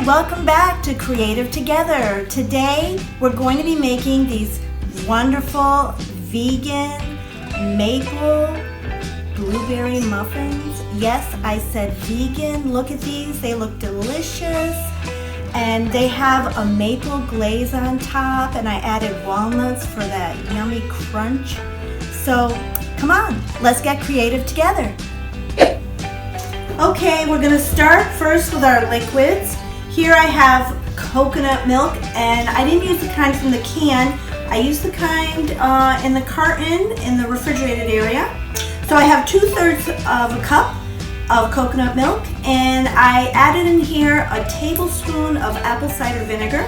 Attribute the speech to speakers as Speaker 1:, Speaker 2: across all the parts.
Speaker 1: welcome back to Creative Together. Today we're going to be making these wonderful vegan maple blueberry muffins. Yes, I said vegan. Look at these, they look delicious. And they have a maple glaze on top, and I added walnuts for that yummy crunch. So come on, let's get creative together. Okay, we're gonna start first with our liquids. Here I have coconut milk, and I didn't use the kind from the can. I used the kind in the carton in the refrigerated area. So I have 2/3 of a cup of coconut milk, and I added in here a tablespoon of apple cider vinegar.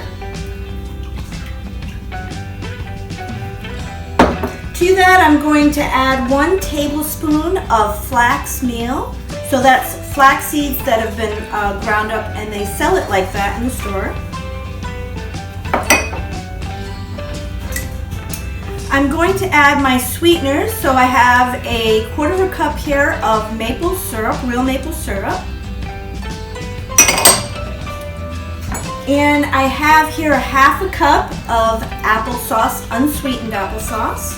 Speaker 1: To that I'm going to add 1 tablespoon of flax meal. So that's flax seeds that have been ground up, and they sell it like that in the store. I'm going to add my sweeteners, so I have a 1/4 cup here of maple syrup, real maple syrup. And I have here 1/2 cup of applesauce, unsweetened applesauce.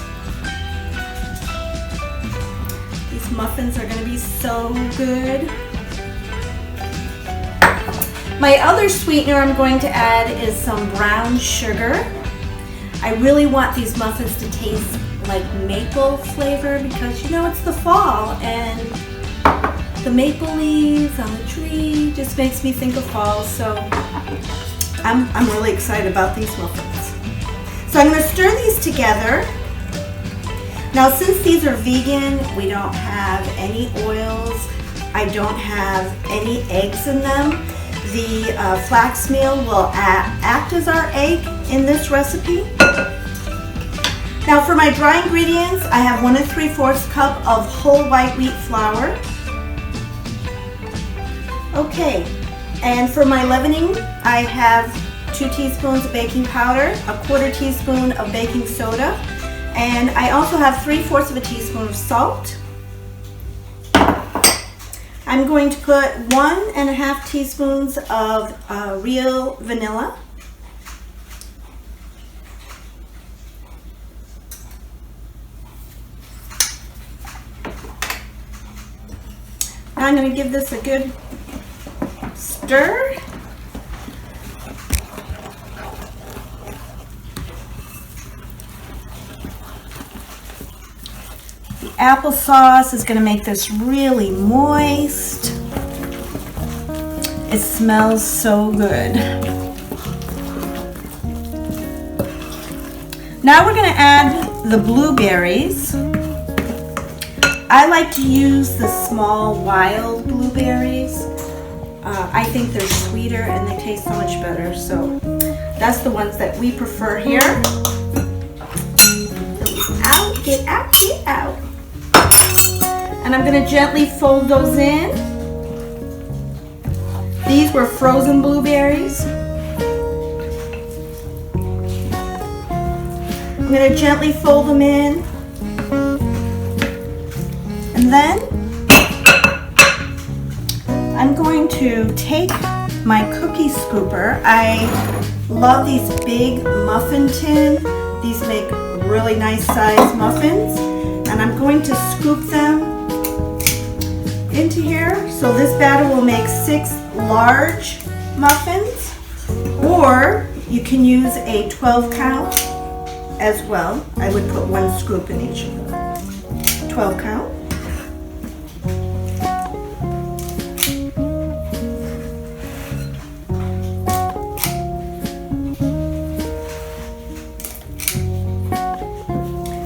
Speaker 1: These muffins are going to be so good. My other sweetener I'm going to add is some brown sugar. I really want these muffins to taste like maple flavor because you know it's the fall and the maple leaves on the tree just makes me think of fall. So I'm really excited about these muffins. So I'm going to stir these together. Now since these are vegan, we don't have any oils. I don't have any eggs in them. The flax meal will act as our egg in this recipe. Now for my dry ingredients, I have 1 3/4 cup of whole white wheat flour. Okay, and for my leavening, I have 2 teaspoons of baking powder, a 1/4 teaspoon of baking soda, and I also have 3/4 of a teaspoon of salt. I'm going to put 1 1/2 teaspoons of real vanilla. Now I'm going to give this a good stir. The applesauce is going to make this really moist. It smells so good. Now we're going to add the blueberries. I like to use the small wild blueberries. I think they're sweeter and they taste so much better. So that's the ones that we prefer here. Get out, get out. And I'm going to gently fold those in. These were frozen blueberries. I'm going to gently fold them in. And then I'm going to take my cookie scooper. I love these big muffin tin. These make really nice sized muffins. And I'm going to scoop them into here. So this batter will make 6 large muffins, or you can use a 12 count as well. I would put 1 scoop in each of them. 12 count.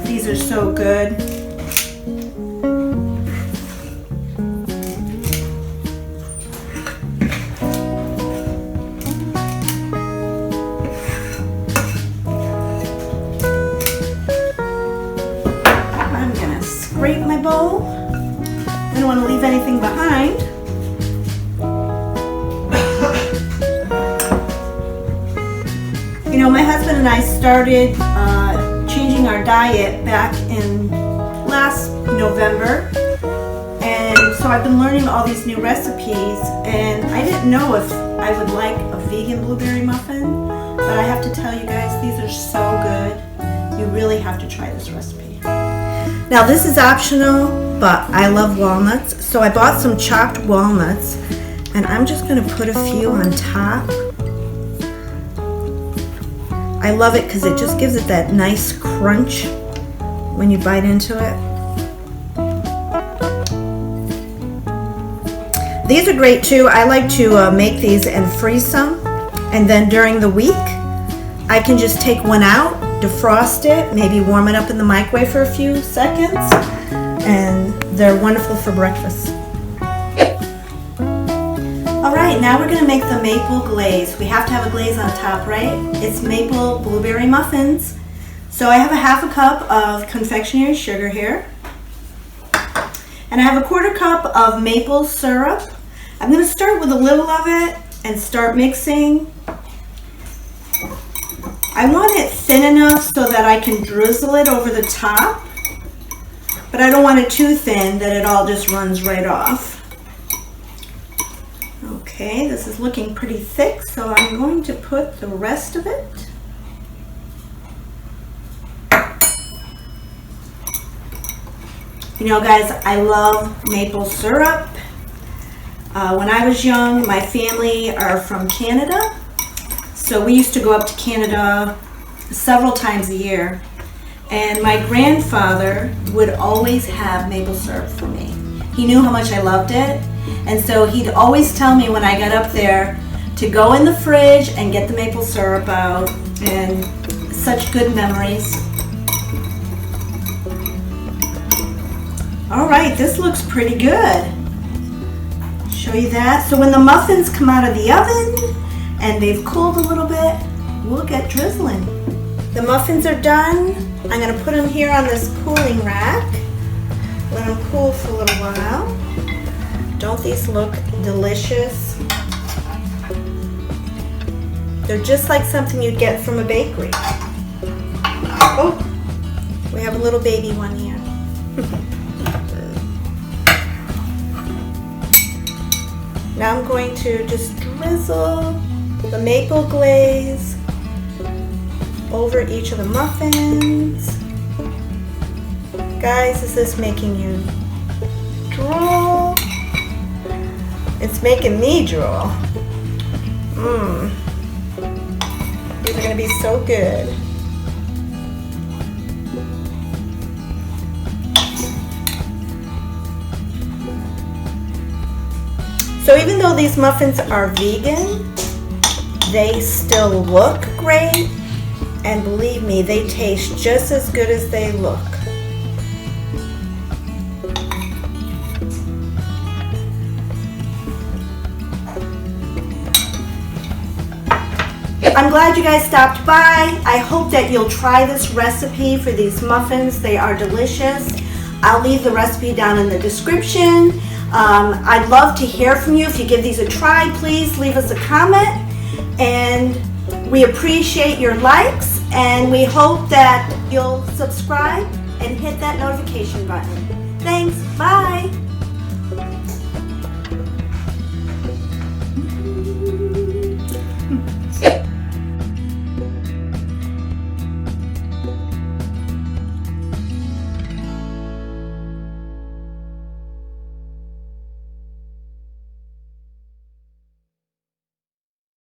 Speaker 1: These are so good. I'm gonna scrape my bowl. I don't want to leave anything behind. You know, my husband and I started changing our diet back in last November, and so I've been learning all these new recipes, and I didn't know if I would like a vegan blueberry muffin, but I have to tell you guys, these are so good. You really have to try this recipe. Now this is optional, but I love walnuts, so I bought some chopped walnuts, and I'm just going to put a few on top. I love it because it just gives it that nice crunch when you bite into it. These are great too. I like to make these and freeze some, and then during the week I can just take one out, defrost it, maybe warm it up in the microwave for a few seconds, and they're wonderful for breakfast. Alright, now we're going to make the maple glaze. We have to have a glaze on top, right? It's maple blueberry muffins. So I have a half a cup of confectionery sugar here. And I have a 1/4 cup of maple syrup. I'm going to start with a little of it and start mixing. I want it thin enough so that I can drizzle it over the top, but I don't want it too thin that it all just runs right off. Okay, this is looking pretty thick, so I'm going to put the rest of it. You know, guys, I love maple syrup. When I was young, my family are from Canada, so we used to go up to Canada several times a year, and my grandfather would always have maple syrup for me. He knew how much I loved it, and so he'd always tell me when I got up there to go in the fridge and get the maple syrup out, and such good memories. All right, this looks pretty good. Show you that. So when the muffins come out of the oven and they've cooled a little bit, we'll get drizzling. The muffins are done. I'm going to put them here on this cooling rack. Let them cool for a little while. Don't these look delicious? They're just like something you'd get from a bakery. Oh, we have a little baby one here. Now I'm going to just drizzle the maple glaze over each of the muffins. Guys, is this making you drool? It's making me drool. These are going to be so good. So even though these muffins are vegan, they still look great, and believe me, they taste just as good as they look. I'm glad you guys stopped by. I hope that you'll try this recipe for these muffins. They are delicious. I'll leave the recipe down in the description. I'd love to hear from you. If you give these a try, please leave us a comment. And we appreciate your likes, and we hope that you'll subscribe and hit that notification button. Thanks. Bye.